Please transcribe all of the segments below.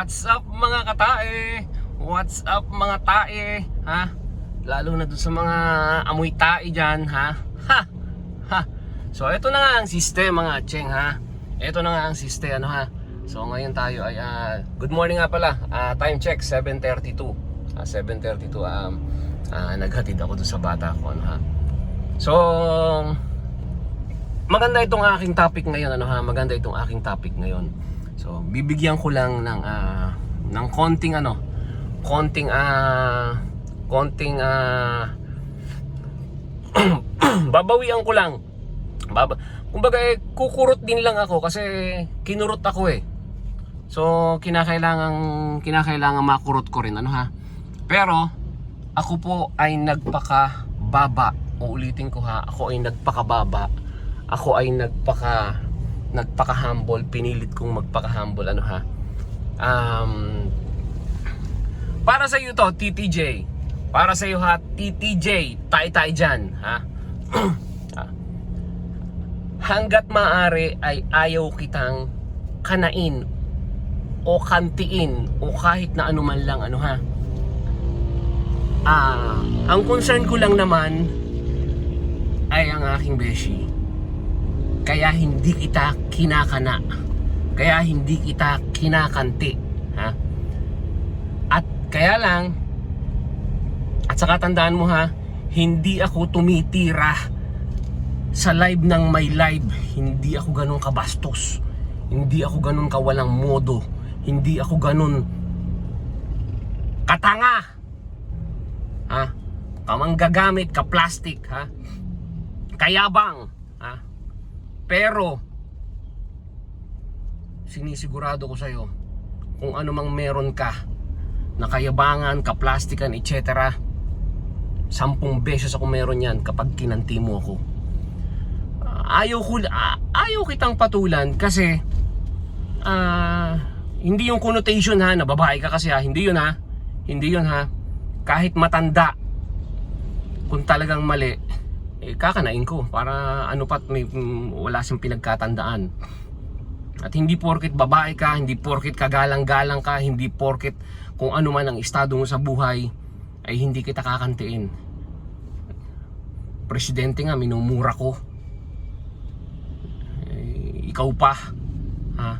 What's up mga katae? What's up mga tae? Ha? Lalo na dun sa mga amoy tae dyan, ha? Ha! Ha! So ito na nga ang siste mga cheng, ha? Ito na nga ang siste, ano ha? So ngayon tayo ay good morning nga pala. Time check 7:32. 7:32 naghatid ako dun sa bata ko, ano ha? So maganda itong aking topic ngayon, ano ha? Maganda itong aking topic ngayon. So bibigyan ko lang ng konting babawian ko lang. Kumbaga kukurot din lang ako kasi kinurot ako eh. So kinakailangan makurot ko rin, ano ha. Pero ako po ay nagpakababa. Uulitin ko ha, ako ay nagpakababa. Ako ay nagpaka-humble, pinilit kong magpaka-humble, ano ha. Para sa iyo to, TTJ. Para sa iyo ha, TTJ, tay-tay dyan, ha. Hanggat maaari ay ayaw kitang kanain o kantiin o kahit na anuman lang, ano ha. Ang concern ko lang naman ay ang aking beshi. Kaya hindi kita kinakana. Kaya hindi kita kinakanti, ha? At kaya lang, at saka tandaan mo ha, hindi ako tumitira sa live ng may live. Hindi ako ganun kabastos. Hindi ako ganun kawalang modo. Hindi ako ganun katanga, ha? Kamanggagamit, ka-plastic, ha? Kayabang, ha? Pero sinisigurado ko sa'yo, kung ano mang meron ka na kayabangan, kaplastikan, etc., 10 beses ako meron yan kapag kinanti mo ako. Ayaw kitang patulan kasi hindi yung connotation ha, na babae ka kasi ha, hindi yun ha. Hindi yun ha. Kahit matanda, kung talagang mali, kakanain ko para ano pat wala siyang pinagkatandaan. At hindi porket babae ka, hindi porket kagalang-galang ka, hindi porket kung ano man ang estado mo sa buhay ay hindi kita kakantiin. Presidente nga minumura ko, ikaw pa, ha?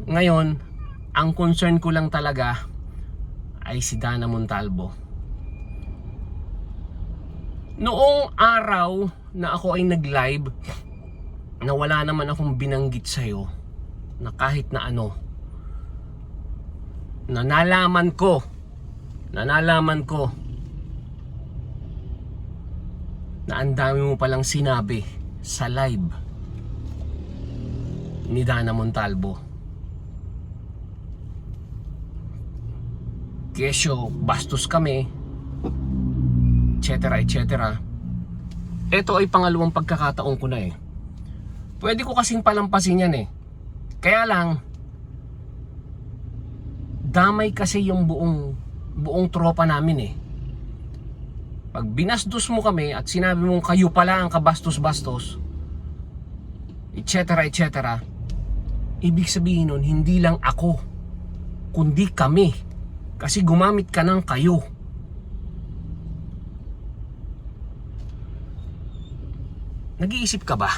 Ngayon ang concern ko lang talaga ay si Dana Montalvo. Noong araw na ako ay nag-live, na wala naman akong binanggit sa'yo na kahit na ano, na nalaman ko na ang dami mo palang sinabi sa live ni Dana Montalvo. Kesyo, bastos kami, etc. etc. Ito ay pangalawang pagkakataon ko na eh. Pwede ko kasing palampasin yan eh. Kaya lang, damay kasi yung buong tropa namin eh. Pag binastos mo kami at sinabi mong kayo pala ang kabastos-bastos, etc. etc., ibig sabihin nun, hindi lang ako, kundi kami. Kasi gumamit ka ng kayo. Nag-iisip ka ba?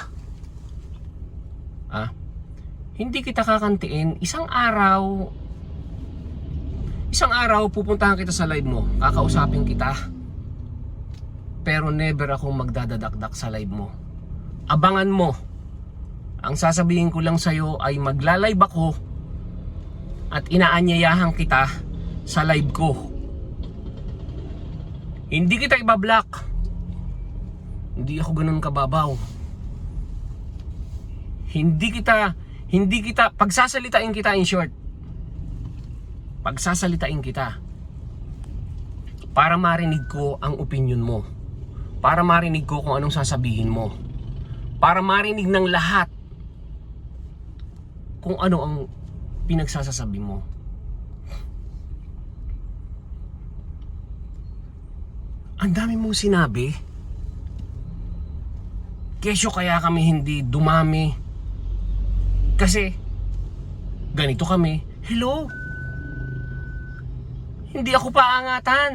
Hindi kita kakantiin. Isang araw pupuntahan kita sa live mo, kakausapin kita, pero never akong magdadadakdak sa live mo. Abangan mo. Ang sasabihin ko lang sa'yo ay magla-live ako at inaanyayahan kita sa live ko. Hindi kita ibablock. Hindi ako ganun kababaw. Hindi kita pagsasalitain kita, in short. Pagsasalitain kita para marinig ko ang opinion mo. Para marinig ko kung anong sasabihin mo. Para marinig ng lahat kung ano ang pinagsasasabi mo. Ang dami mong sinabi. Kesyo kaya kami hindi dumami kasi ganito kami. Hello? Hindi ako paangatan.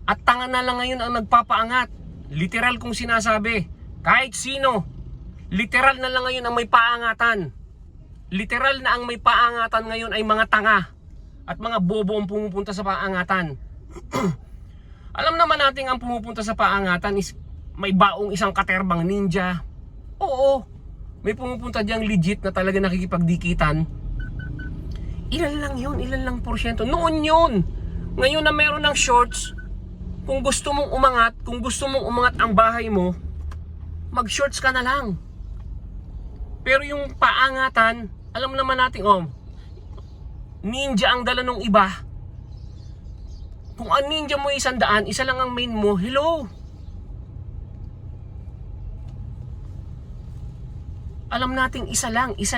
At tanga na lang ngayon ang nagpapaangat. Literal kong sinasabi. Kahit sino, literal na lang ngayon ang may paangatan. Literal na ang may paangatan ngayon ay mga tanga at mga bobo ang pumupunta sa paangatan. Alam naman natin ang pumupunta sa paangatan is may baong isang katerbang ninja. Oo, may pumupunta diyang legit na talaga nakikipagdikitan. Ilan lang yun, ilan lang porsyento. Noon yun. Ngayon na meron ng shorts, kung gusto mong umangat ang bahay mo, mag-shorts ka na lang. Pero yung paangatan, alam naman natin, ninja ang dala ng iba. Kung ang ninja mo 100, isa lang ang main mo, hello. Alam nating isa lang. Isa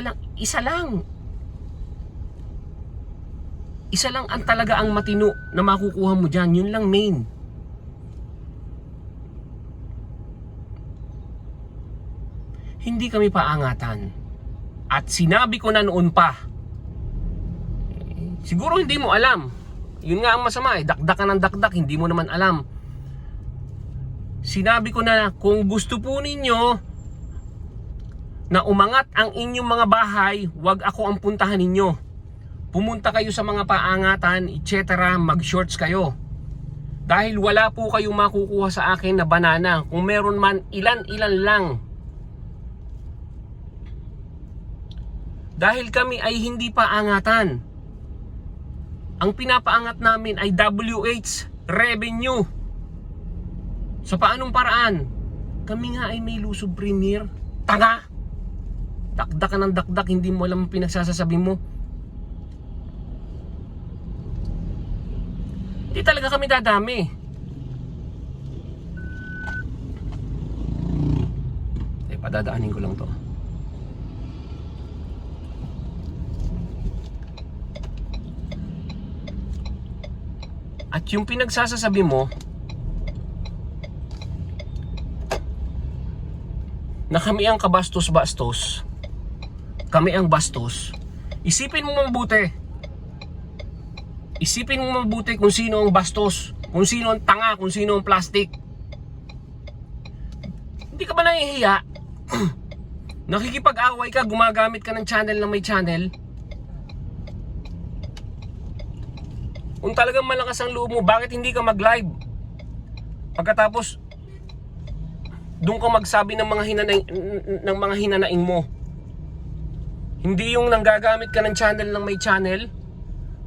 lang ang talaga ang matino na makukuha mo dyan. Yun lang main. Hindi kami paangatan. At sinabi ko na noon pa. Siguro hindi mo alam. Yun nga ang masama dakdak ka ng dakdak, hindi mo naman alam. Sinabi ko na kung gusto po ninyo na umangat ang inyong mga bahay, wag ako ang puntahan ninyo. Pumunta kayo sa mga paangatan, etc. Mag-shorts kayo. Dahil wala po kayong makukuha sa akin na banana. Kung meron man, ilan-ilan lang. Dahil kami ay hindi paangatan. Ang pinapaangat namin ay WH revenue. Sa paanong paraan? Kami nga ay may Lusob Premier. Tanga! Dakdak ka ng dakdak, hindi mo alam ang pinagsasasabi mo. Hindi talaga kami dadami. Padadaanin ko lang to. At yung pinagsasasabi mo na kami ang kabastos-bastos, kami ang bastos, isipin mo mabuti. Isipin mo mabuti kung sino ang bastos, kung sino ang tanga, kung sino ang plastic. Hindi ka ba nahihiya? Nakikipag-away ka, gumagamit ka ng channel na may channel. Kung talagang malakas ang loob mo, bakit hindi ka mag-live? Pagkatapos doon ka magsabi ng mga hinanaing mo. Hindi yung nanggagamit ka ng channel ng may channel,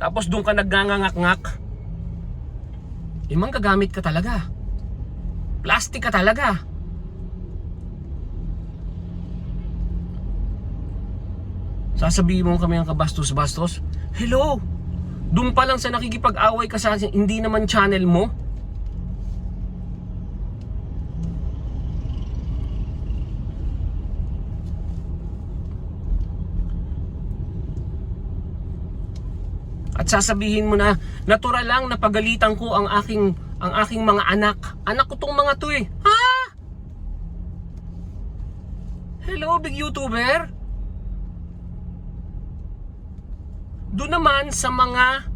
tapos doon ka naggangangak-ngak. Imang gagamit ka talaga. Plastic ka talaga. Sasabihin mo kami ang kabastos-bastos? Hello! Doon pa lang sa nakikipag-away ka sa akin, hindi naman channel mo. At sasabihin mo na, natural lang na pagalitan ko ang aking mga anak. Anak ko tong mga to eh. Ha? Hello, big YouTuber? Doon naman sa mga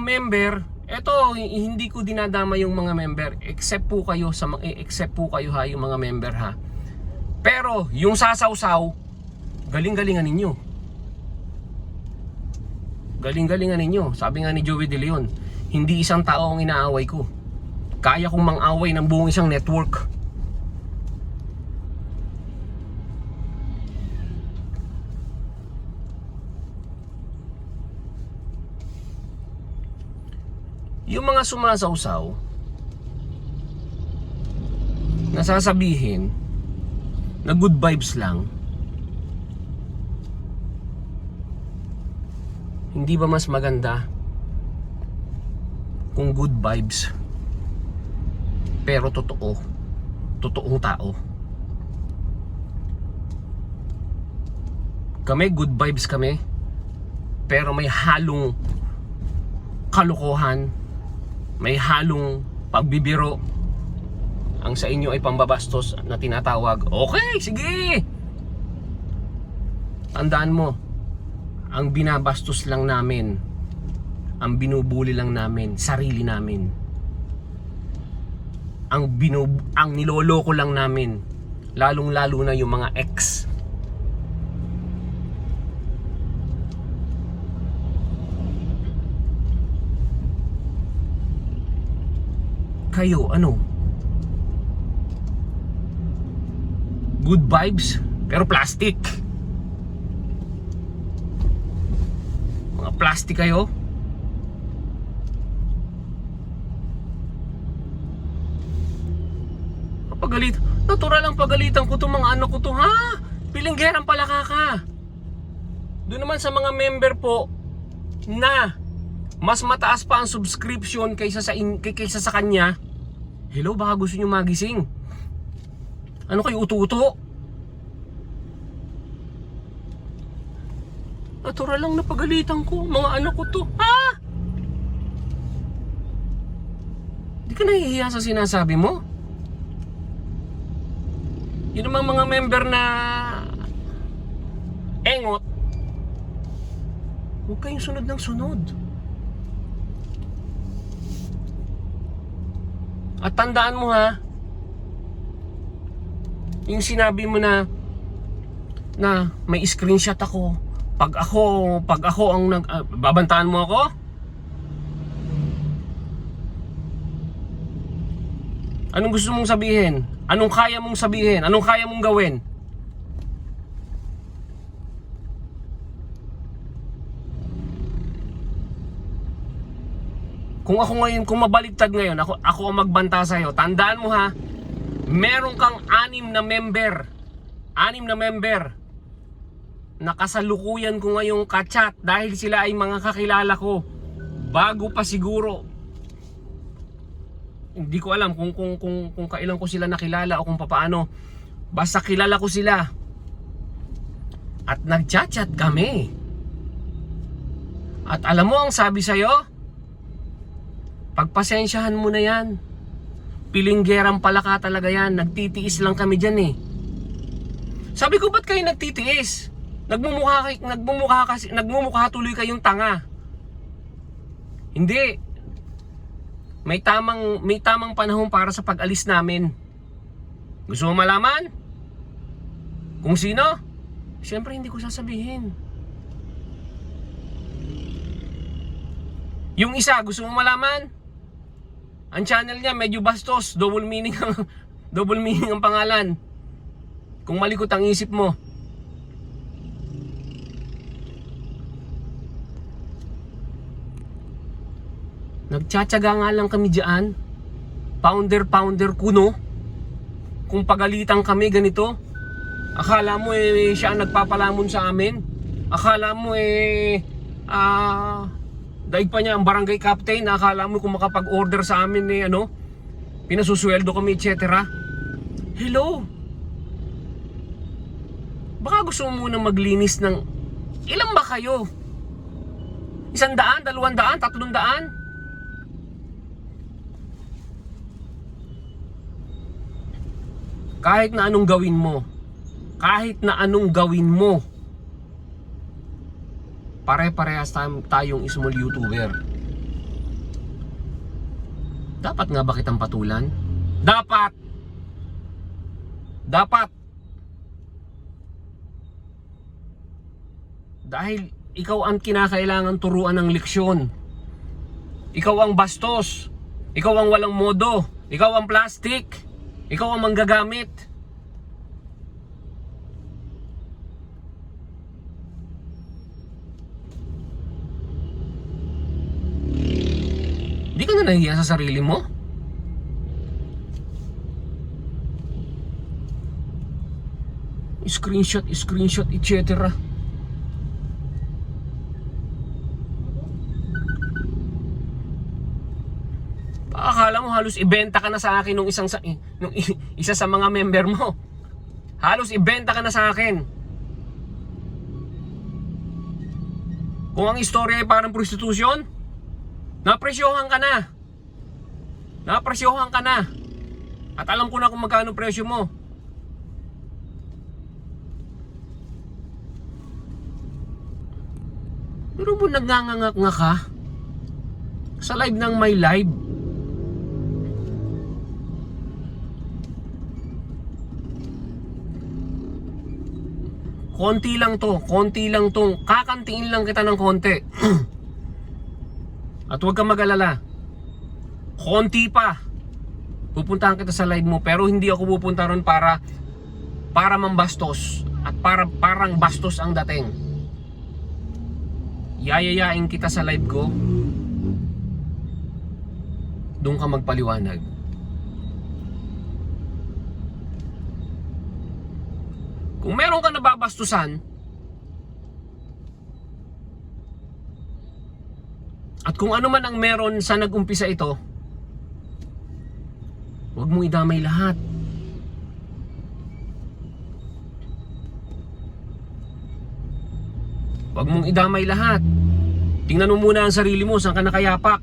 member, eto hindi ko dinadama yung mga member, except po kayo ha, yung mga member ha. Pero yung sasawsaw, galing-galingan ninyo. Galing-galingan ninyo. Sabi nga ni Joey De Leon, hindi isang tao ang inaaway ko. Kaya kong mang-away ng buong isang network. Yung mga sumasawsaw, nasasabihin na good vibes lang, hindi ba mas maganda kung good vibes pero totoong tao? Kami good vibes kami, pero may halong kalokohan, may halong pagbibiro. Ang sa inyo ay pambabastos na tinatawag. Okay, sige! Tandaan mo, ang binabastos lang namin Ang binubuli lang namin, sarili namin. Ang niloloko lang namin, lalong-lalo na yung mga ex. Kayo, ano? Good vibes, pero plastic. Mga plastic kayo. Pagalit, natural ang pagalitan ko itong mga anak ko to, ha? Pilinggerang palaka ka. Doon naman sa mga member po na mas mataas pa ang subscription kaysa sa kanya. Hello, baka gusto nyo magising. Ano kayo, uto-uto? Natural lang na pagalitan ko, mga anak ko to, ha? Di ka nahihiya sa sinasabi mo? Yun namang mga member na engot, huwag kayong sunod ng sunod. At tandaan mo, ha, yung sinabi mo na may screenshot ako. Pag ako ang babantaan mo ako? Anong gusto mong sabihin? Anong kaya mong sabihin? Anong kaya mong gawin? Kung ako ngayon, kung mabaligtad ngayon, ako ang magbanta sa'yo, tandaan mo, ha, meron kang 6 na member. 6 na member. Nakasalukuyan ko ngayong kachat dahil sila ay mga kakilala ko. Bago pa siguro. Hindi ko alam kung kailan ko sila nakilala o kung paano. Basta kilala ko sila. At nag-chat kami. At alam mo ang sabi sa'yo? Pagpasensyahan mo na yan. Pilinggerang pala ka talaga yan. Nagtitiis lang kami dyan eh. Sabi ko, ba't kayo nagtitiis? Nagmumukha tuloy kayong tanga. Hindi. May tamang panahon para sa pag-alis namin. Gusto mo malaman? Kung sino? Siyempre hindi ko sasabihin. Yung isa, gusto mo malaman? Ang channel niya medyo bastos, double meaning ang pangalan. Kung malikot ang isip mo. Nagtsatsaga nga lang kami dyan. Pounder kuno. Kung pagalitan kami ganito, akala mo siya ang nagpapalamon sa amin. Akala mo daig pa niya ang barangay captain. Akala mo kung makapag-order sa amin pinasusueldo kami, etc. Hello. Baka gusto mo munang maglinis ng ilan ba kayo? 100, 200, 300? Kahit na anong gawin mo, pare-parehas tayong small YouTuber. Dapat nga ba kitang patulan? Dapat! Dahil ikaw ang kinakailangan turuan ng leksyon. Ikaw ang bastos. Ikaw ang walang modo. Ikaw ang plastic. Ikaw ang manggagamit. Di ka na nahiya sa sarili mo? Screenshot, etc. Akala mo halos ibenta ka na sa akin nung isa sa mga member mo. Halos ibenta ka na sa akin. Kung ang istorya ay parang prostitusyon, napresyohan ka na. At alam ko na kung magkano presyo mo. Pero mo nagnganganga ka? Sa live ng my live. Konti lang to, kakantiin lang kita ng konti. At huwag kang mag-alala. Konti pa. Pupuntahan kita sa live mo, pero hindi ako pupunta ron para mambastos at parang bastos ang dating. Yayayain kita sa live ko. Doon ka magpaliwanag. Kung meron ka nababastusan at kung ano man ang meron sa nag-umpisa ito, huwag mong idamay lahat. Huwag mong idamay lahat. Tingnan mo muna ang sarili mo, saan ka nakayapak?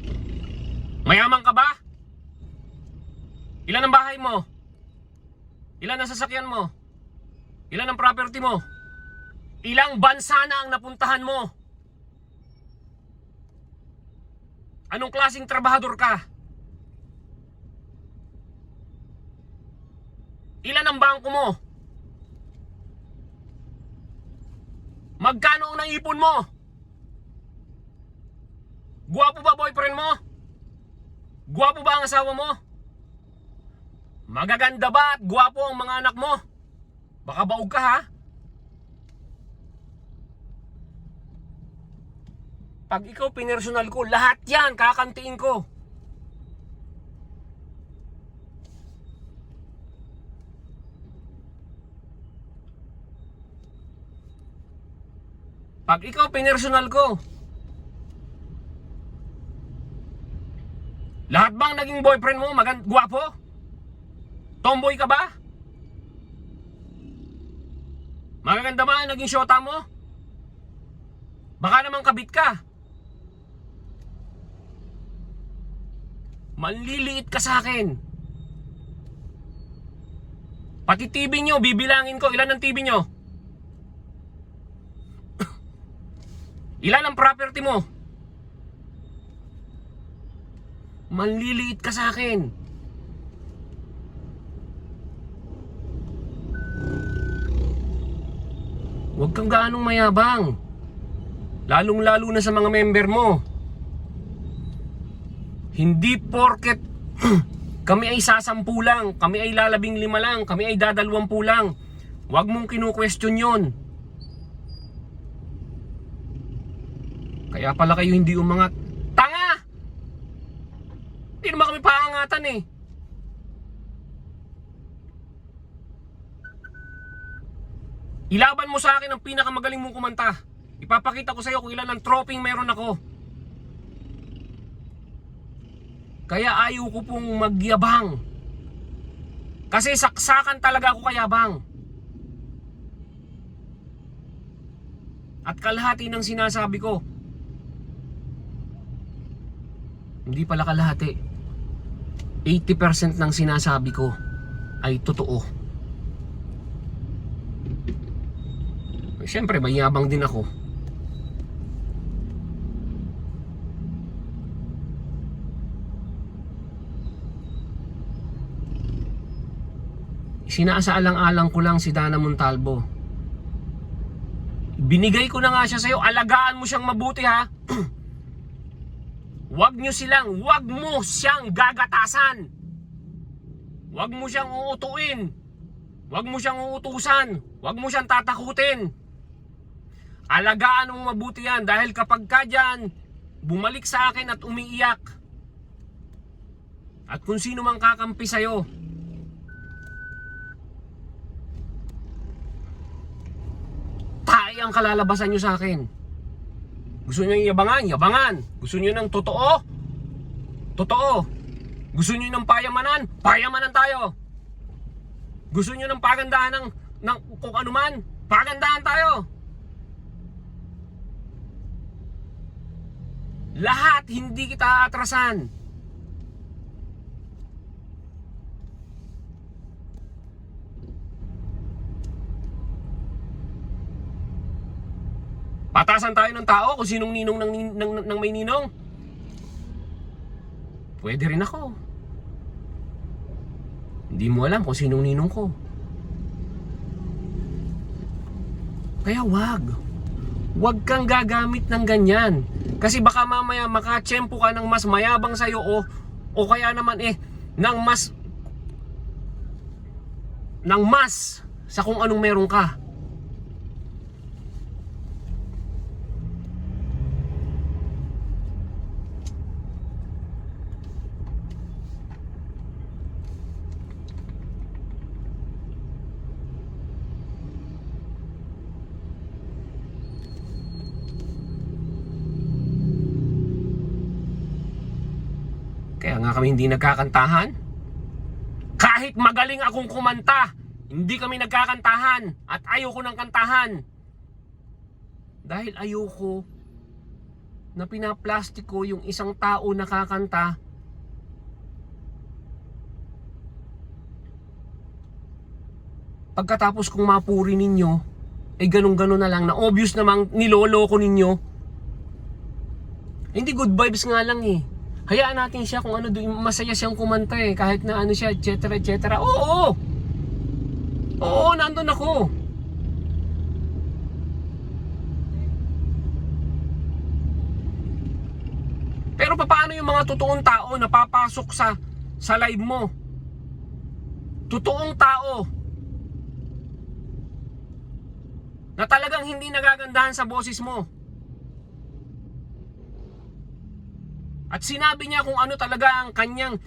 Mayaman ka ba? Ilan ang bahay mo? Ilan ang sasakyan mo? Ilan ang property mo? Ilang bansa na ang napuntahan mo? Anong klaseng trabahador ka? Ilan ang bangko mo? Magkano ang naipon mo? Gwapo ba boyfriend mo? Gwapo ba ang asawa mo? Magaganda ba at gwapo ang mga anak mo? Baka baog ka ha? Pag ikaw pinersonal ko, lahat yan kakantiin ko. Pag ikaw pinersonal ko, lahat bang naging boyfriend mo gwapo? Tomboy ka ba? Magaganda ba ang naging syota mo? Baka naman kabit ka. Manliliit ka sa akin. Pati TV nyo, bibilangin ko. Ilan ang TV nyo? Ilan ang property mo? Manliliit ka sa akin. Huwag kang gaanong mayabang. Lalong-lalo na sa mga member mo. Hindi porket kami ay 10 lang, kami ay 15 lang, kami ay 20 lang. Huwag mong kinu-question yun. Kaya pala kayo hindi umangat. Tanga! Hindi naman kami paangatan eh. Ilaban mo sa akin ang pinakamagaling mong kumanta. Ipapakita ko sa iyo kung ilan ang trophy meron ako. Kaya ayaw ko pong magyabang. Kasi saksakan talaga ako kayabang. At kalahati ng sinasabi ko, hindi pala kalahati, 80% ng sinasabi ko ay totoo. Siyempre, mayabang din ako. Sinasaalang-alang ko lang si Dana Montalvo. Binigay ko na nga siya sa'yo. Alagaan mo siyang mabuti ha. Huwag mo siyang gagatasan. Huwag mo siyang uutuin. Huwag mo siyang uutusan. Huwag mo siyang tatakutin. Alagaan mo mabuti yan, dahil kapag ka dyan bumalik sa akin at umiiyak, at kung sino mang kakampi sa'yo, tayo ang kalalabasan nyo sa akin. Gusto nyo yung yabangan? Yabangan. Gusto nyo ng totoo? Totoo. Gusto nyo ng payamanan? Payamanan tayo. Gusto nyo ng pagandahan ng kung ano man? Pagandahan tayo. Lahat hindi kita atrasan. Patasan tayo ng tao kung sinong ninong ng may ninong. pwede rin ako. Hindi mo alam kung sinong ninong ko. Kaya wag kang gagamit ng ganyan. Kasi baka mamaya makatsyempo ka ng mas mayabang sa'yo o kaya naman ng mas sa kung anong meron ka. Kaya nga kami hindi nagkakantahan. Kahit magaling akong kumanta, hindi kami nagkakantahan at ayoko ng kantahan. Dahil ayoko na pinaplastic ko yung isang tao nakakanta. Pagkatapos kong mapuri ninyo, ganun-ganon na lang na obvious namang niloloko ninyo. Hindi good vibes nga lang Hayaan natin siya kung ano, masaya siyang kumanta kahit na ano siya, etc. etc. Oo, nandun ako. Pero paano yung mga totoong tao na papasok sa live mo? Totoong tao na talagang hindi nagagandahan sa boses mo. At sinabi niya kung ano talaga ang kanyang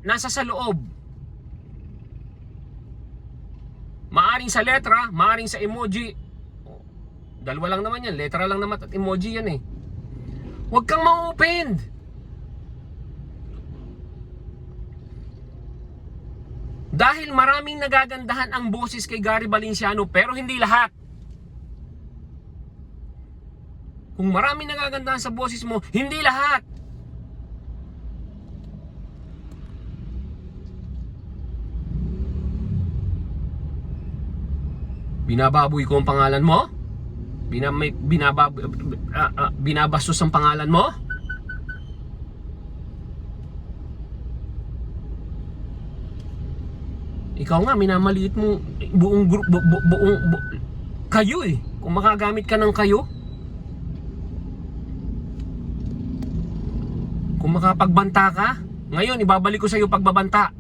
nasa sa loob. Maaring sa letra, maaring sa emoji. Dalawa lang naman yan, letra lang naman at emoji yan Huwag kang ma-open. Dahil maraming nagagandahan ang boses kay Gary Valenciano, pero hindi lahat. Kung maraming nagagandahan sa boses mo, hindi lahat. Binababoy ko ang pangalan mo? Binabastos ang pangalan mo? Ikaw nga, minamaliit mo buong group, kayo Kung makagamit ka ng kayo. Kung makapagbanta ka, ngayon ibabalik ko sa iyo pagbabanta.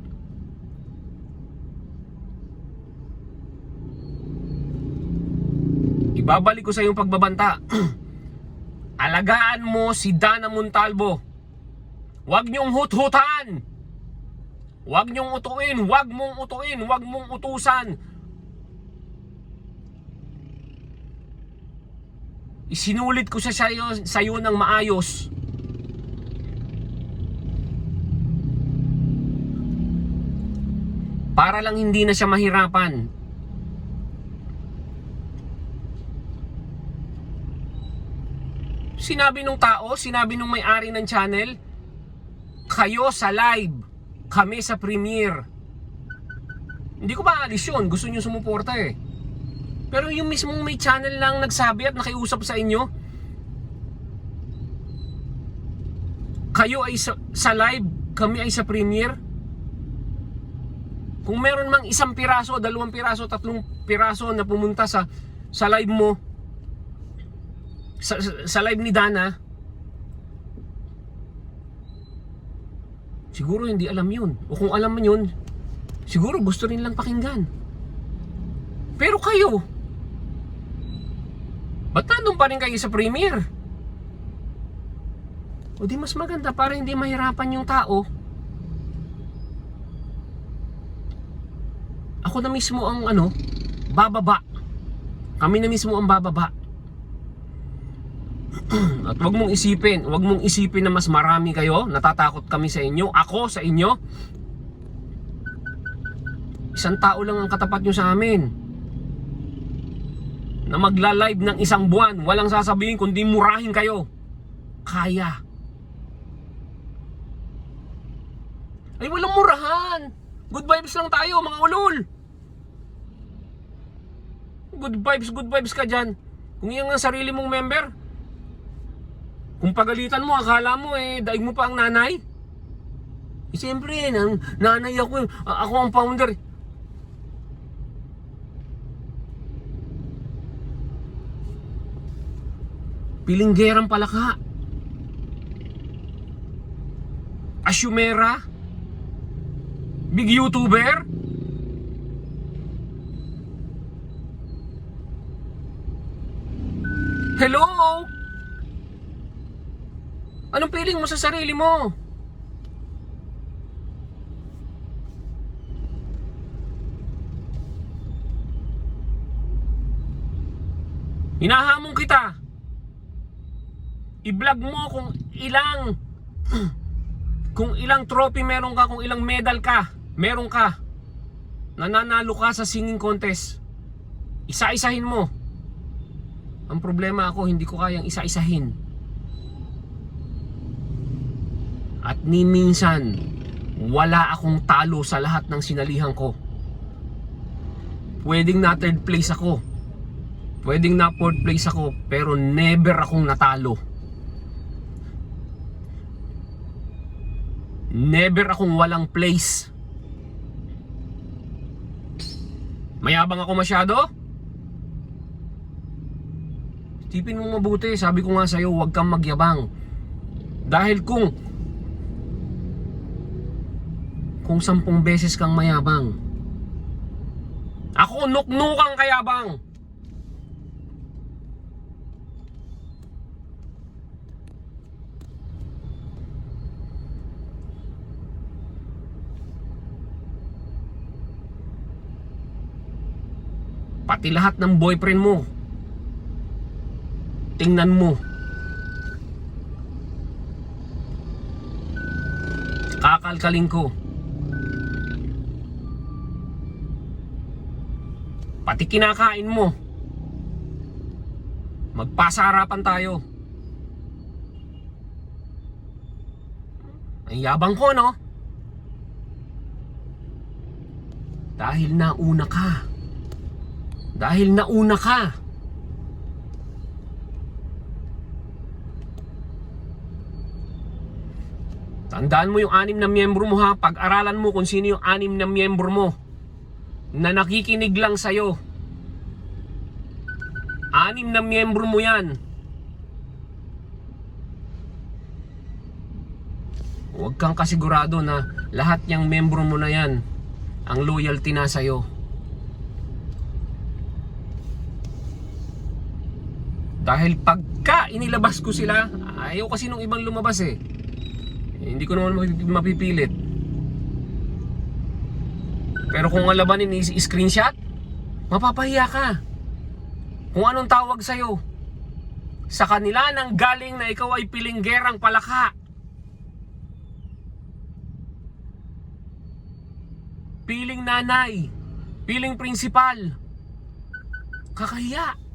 Ibabalik ko sa iyong pagbabanta. Alagaan mo si Dana Montalvo. Huwag niyong hut-hutan. Huwag niyong utuin. Huwag mong utuin. Huwag mong utusan. Isinulit ko siya sa iyo ng maayos. Para lang hindi na siya mahirapan. Sinabi nung tao, sinabi nung may-ari ng channel, kayo sa live, kami sa premiere. Hindi ko maalis yun, gusto nyo sumuporta Pero yung mismong may channel lang nagsabi at nakiusap sa inyo, kayo ay sa live, kami ay sa premiere. Kung meron mang 1 piraso, 2 piraso, 3 piraso na pumunta sa live mo, sa live ni Dana, siguro hindi alam yun. O kung alam mo yun, siguro gusto rin lang pakinggan. Pero kayo, ba't nandun pa rin kayo sa premiere? O di mas maganda para hindi mahirapan yung tao. Ako na mismo ang bababa. Kami na mismo ang bababa. At wag mong isipin na mas marami kayo, natatakot kami sa inyo, ako sa inyo. 1 tao lang ang katapat nyo sa amin, na magla-live ng 1 buwan, walang sasabihin kundi murahin kayo. Kaya. Ay walang murahan. Good vibes lang tayo mga ulol. Good vibes ka dyan. Kung yan ang sarili mong member, kung pagalitan mo, akala mo daig mo pa ang nanay. Siyempre, nanay ako. Ako ang founder. Pilinggerang Palaka. Asyumera. Big YouTuber. Hello? Anong feeling mo sa sarili mo? Hinahamon kita. I-vlog mo kung ilang trophy meron ka, kung ilang medal ka meron ka. Nananalo ka sa singing contest. Isa-isahin mo. Ang problema ako, hindi ko kayang isa-isahin. At ni minsan, wala akong talo sa lahat ng sinalihan ko. Pwedeng na third place ako, pwedeng na fourth place ako, pero never akong natalo. Never akong walang place. Mayabang ako masyado? Tipin mo mabuti, sabi ko nga sa'yo, huwag kang magyabang. Dahil kung 10 beses kang mayabang, ako nuknukang kayabang. Pati lahat ng boyfriend mo, tingnan mo. Kakalkalin ko. Pati kinakain mo. Magpasarapan tayo. Ang yabang ko, no? Dahil nauna ka. Dahil nauna ka. Tandaan mo yung 6 na miyembro mo, ha. Pag-aralan mo kung sino yung 6 na miyembro mo na nakikinig lang sa'yo. 6 na miyembro mo yan. Huwag kang kasigurado na lahat yung miyembro mo na yan ang loyalty na sa'yo. Dahil pagka inilabas ko sila, ayaw kasi nung ibang lumabas eh. Hindi ko naman mapipilit. Pero kung ang labanin is screenshot, mapapahiya ka. Kung anong tawag sa'yo. Sa kanila nang galing na ikaw ay pilinggerang palaka. Piling nanay. Piling prinsipal. Kakahiya.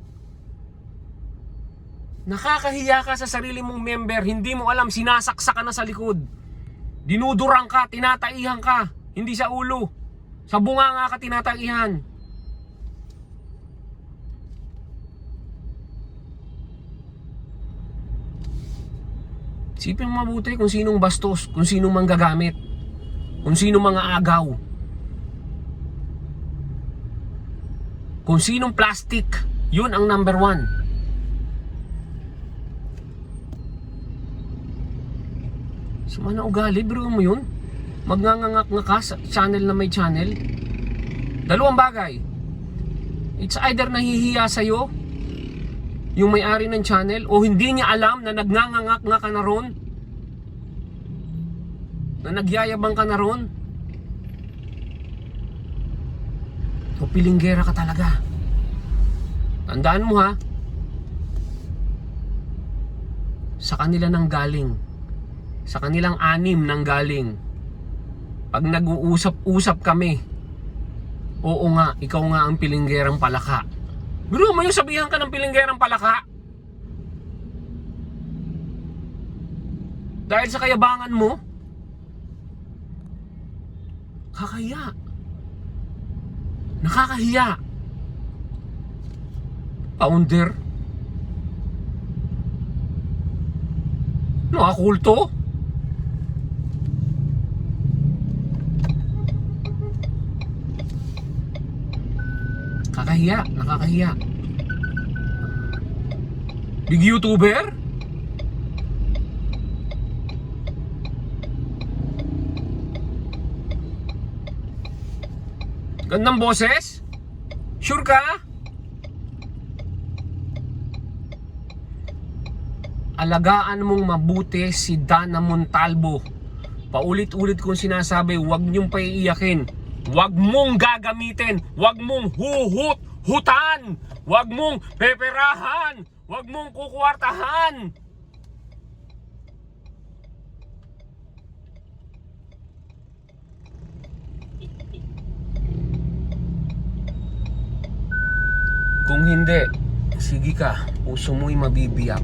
Nakakahiya ka sa sarili mong member. Hindi mo alam, sinasaksa ka na sa likod. Dinudurang ka, tinataihan ka. Hindi sa ulo. Sa bunganga ka tinataihan. Isipin mo mabuti kung sinong bastos, kung sinong manggagamit, kung sinong mga agaw, kung sinong plastic. Yun ang number 1. Sumana ugali, bro mo yun. Magngangangak nga ka sa channel na may channel. Dalawang bagay. It's either nahihiya sa'yo yung may-ari ng channel, o hindi niya alam na nagnangangak nga ka na ron, na nagyayabang ka na ron. O pilinggera ka talaga. Tandaan mo, ha, sa kanila nang galing. Sa kanilang 6 nang galing. Pag nag-uusap-usap kami, oo nga, ikaw nga ang pilinggerang palaka. Bro, may sabihan ka ng pilinggerang palaka. Dahil sa kayabangan mo, kakaya. Nakakahiya. Founder. Nakakulto. Nakakahiya, nakakahiya. Big YouTuber? Gandang boses? Sure ka? Alagaan mong mabuti si Dana Montalvo. Paulit-ulit kong sinasabi, huwag niyong paiiyakin. Huwag mong gagamitin. Huwag mong huhutan. Huwag mong peperahan. Huwag mong kukuwartahan. Kung hindi, sige ka, puso mo'y mabibiyak.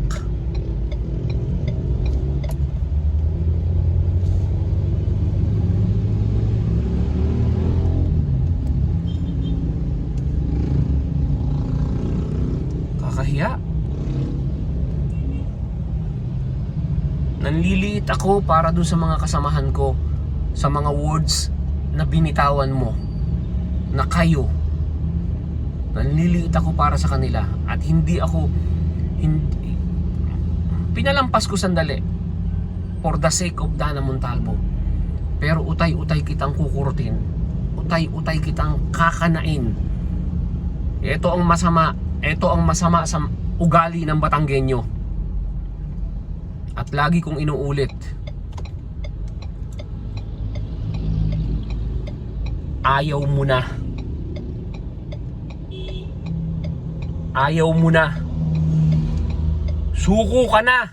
Kakahiya. Nanliliit ako para dun sa mga kasamahan ko, sa mga words na binitawan mo, na kayo. Nanliliit ako para sa kanila at hindi pinalampas ko sandali for the sake of Dana Montalvo. Pero utay-utay kitang kukurutin. Utay-utay kitang kakanain. Ito ang masama. Ito ang masama sa ugali ng Batanggenyo. At lagi kong inuulit. Ayaw mo na. Ayaw mo na. Suko ka na.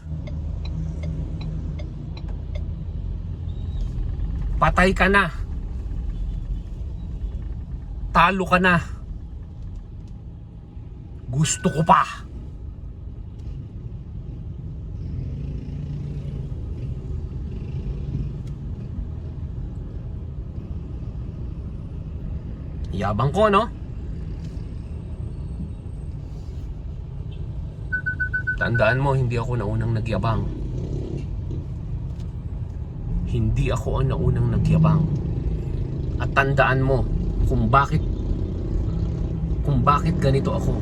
Patay ka na. Talo ka na. Gusto ko pa. Yabang ko, no? Tandaan mo, hindi ako naunang nagyabang. Hindi ako ang naunang nagyabang. At tandaan mo kung bakit ganito ako.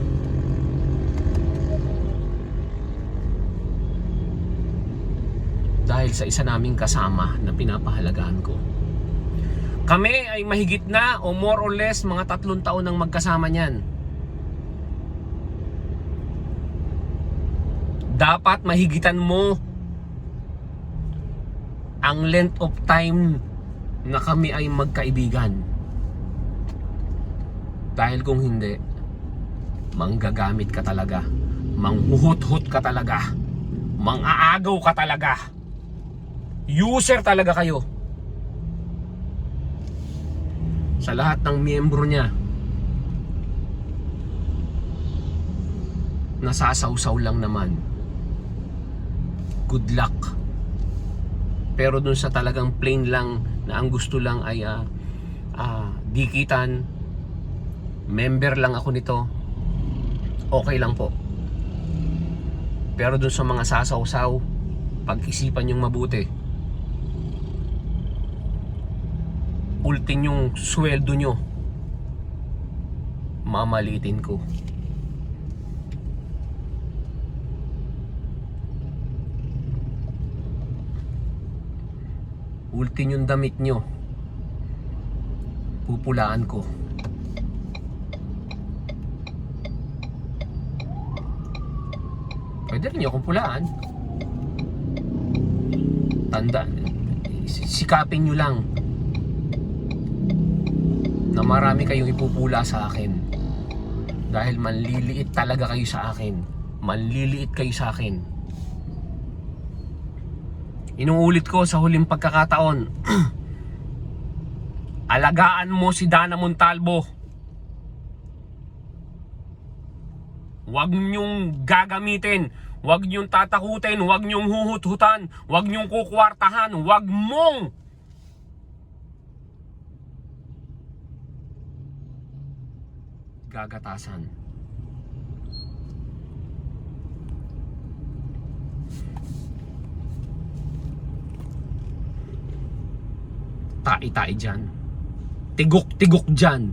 Dahil sa isa naming kasama na pinapahalagahan ko. Kami ay mahigit na o more or less mga 3 taon nang magkasama niyan. Dapat mahigitan mo ang length of time na kami ay magkaibigan. Dahil kung hindi, manggagamit ka talaga, manghuhut-hut ka talaga, mang-aagaw ka talaga. User talaga kayo. Sa lahat ng miyembro niya, nasasawsaw lang naman. Good luck. Pero dun sa talagang plain lang na ang gusto lang ay dikitan, member lang ako nito, okay lang po. Pero dun sa mga sasawsaw, pag-isipan yung mabuti. Ultin yung sweldo nyo, mamalitin ko. Ultin yung damit nyo, pupulaan ko. Pwede rin nyo akong pulaan. Tanda, sikapin nyo lang na marami kayong ipupula sa akin. Dahil manliliit talaga kayo sa akin. Manliliit kayo sa akin. Inuulit ko sa huling pagkakataon. Alagaan mo si Dana Montalvo. Huwag niyong gagamitin. Huwag niyong tatakutin. Huwag niyong huhut-hutan. Huwag niyong kukwartahan. Huwag mong gagatasan. Tai-tai dyan. Tigok-tigok dyan.